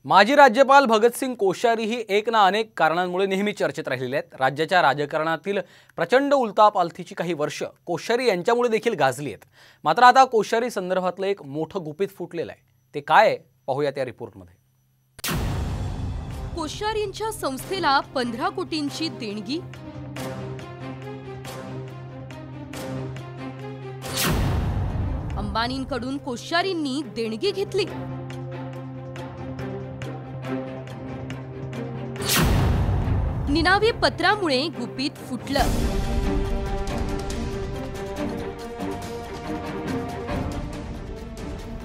माजी राज्यपाल भगतसिंग कोश्यारी ही एक ना अनेक कारणांमुळे नेहमी चर्चेत राहिलेले आहेत। राज्याच्या राजकारणातील प्रचंड उलथापालथीची काही वर्ष कोश्यारी यांच्यामुळे देखील गाजली आहेत। मात्र आता कोश्यारी संदर्भातलं एक मोठं गुपित फुटलेलं आहे। ते काय आहे पाहूया त्या रिपोर्टमध्ये। कोश्यारींच्या संस्थेला 15 कोटींची देणगी, अंबानींकडून कोश्यारींनी देणगी घेतली, निनावी पत्रामुळे गुपित फुटलं।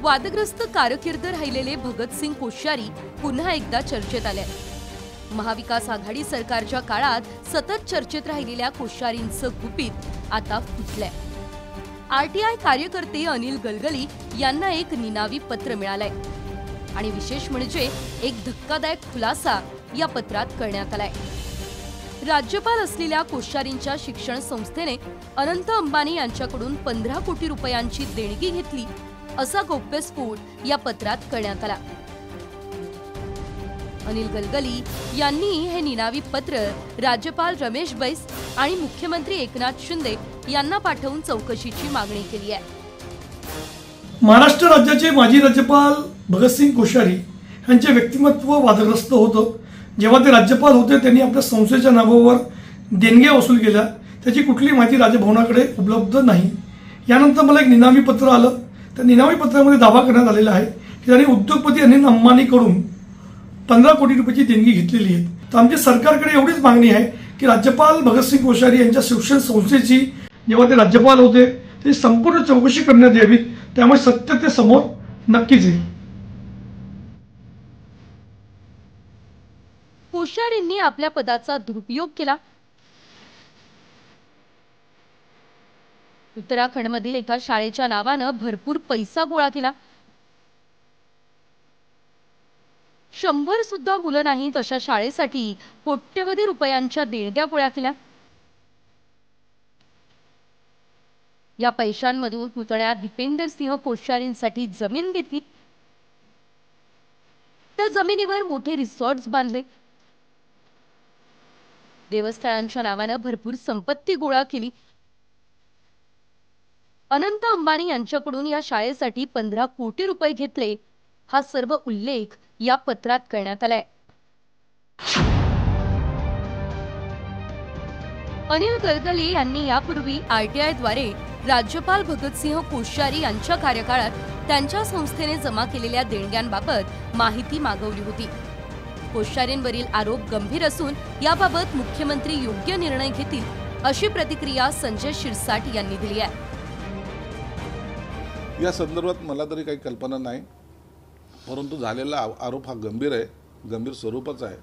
वादग्रस्त कारकीर्द राहिलेले भगतसिंग कोश्यारी पुन्हा एकदा चर्चेत आले। महाविकास आघाडी सरकारच्या काळात सतत चर्चेत राहिलेल्या कोश्यारींचं गुपित आता फुटलंय। आरटीआय कार्यकर्ते अनिल गलगली यांना एक निनावी पत्र मिळालंय आणि विशेष म्हणजे एक धक्कादायक खुलासा या पत्रात करण्यात आलाय। राज्यपाल असलेल्या कोश्यारींच्या शिक्षण संस्थेने अनंत अंबानी यांच्याकडून 15 कोटी रुपयांची देणगी घेतली असा गौप्यस्फोट या पत्रात करण्यात आला। अनिल गलगली यांनी हे निनावी पत्र राज्यपाल रमेश बैस आणि मुख्यमंत्री एकनाथ शिंदे यांना पाठवून चौकशीची मागणी केली आहे। महाराष्ट्र राज्याचे माजी राज्यपाल भगतसिंग कोश्यारी यांचे व्यक्तिमत्व वादग्रस्त होतं। जेव्हा ते राज्यपाल होते त्यांनी आपल्या संस्थेच्या नावावर देणग्या वसूल केल्या, त्याची कुठली माहिती राजभवनाकडे उपलब्ध नाही। यानंतर मला एक निनावी पत्र आलं। त्या निनावी पत्रामध्ये दावा करण्यात आलेला आहे की त्यांनी उद्योगपती अनिल अंबानीकडून 15 कोटी रुपयाची देणगी घेतलेली आहे। तर आमच्या सरकारकडे एवढीच मागणी आहे की राज्यपाल भगतसिंग कोश्यारी यांच्या शिक्षण संस्थेची जेव्हा ते राज्यपाल होते त्याची संपूर्ण चौकशी करण्यात यावी, त्यामुळे सत्य ते समोर नक्कीच येईल। कोश्यारींनी आपल्या पदाचा दुरुपयोग केला। उत्तराखंडमधील एका शाळेच्या नावानं भरपूर पैसा गोळा केला। 100 सुद्धा मुलं नाहीत अशा शाळेसाठी कोट्यवधी रुपयांच्या देणग्या गोळा केल्या। या पैशांमधून पुतण्या दीपेंद्र सिंह कोश्यारींसाठी जमीन घेतली। त्या जमिनीवर मोठे रिसॉर्ट्स बांधले, देवस्थानांच्या नावानं भरपूर संपत्ती गोळा केली। अनंत अंबानी यांच्याकडून या शाळेसाठी 15 कोटी रुपये घेतले, हा सर्व उल्लेख या पत्रात करण्यात आलाय। अनिल गलगली यांनी यापूर्वी आरटीआय द्वारे राज्यपाल भगतसिंह कोश्यारी यांच्या कार्यकाळात त्यांच्या संस्थेने जमा केलेल्या देणग्यांबाबत माहिती मागवली होती। कोश्यारींवरील आरोप गंभीर असून याबाबत मुख्यमंत्री योग्य निर्णय घेतील अशी प्रतिक्रिया संजय शिरसाट यांनी दिली आहे। या संदर्भात मला तरी काही कल्पना नाही, परंतु झालेला आरोप हा गंभीर आहे, गंभीर स्वरूपाचा आहे।